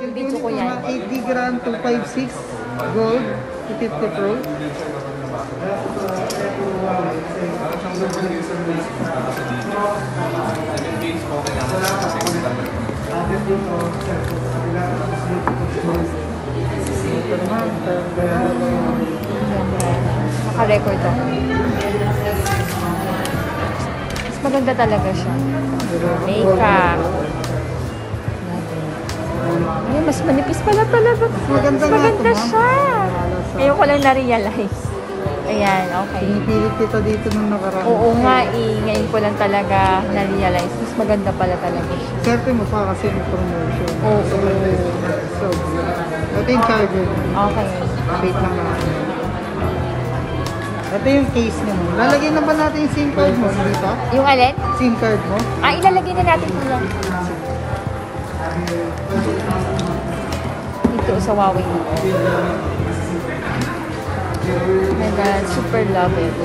Video ko yan. 8 GB RAM, 256 Gold, P50 Pro. Naka-record ako. Mas maganda talaga siya. Makeup. Ay, mas manipis pala. Maganda siya. Ngayon ko lang na-realize. Ayan, okay. Pinipilit kita dito nung nakaraan. Oo nga ngayon ko lang talaga na-realize. Mas maganda pala talaga siya. Swerte mo pa kasi may promotion. Oo. So, ito yung charger. Okay. Wait lang na. Ito yung case niya mo. Lalagay na ba natin yung SIM card mo? Hindi pa? Yung alin? SIM card mo? Ilalagay na natin ito lang. Ito sa Huawei. Oh my God, super love it.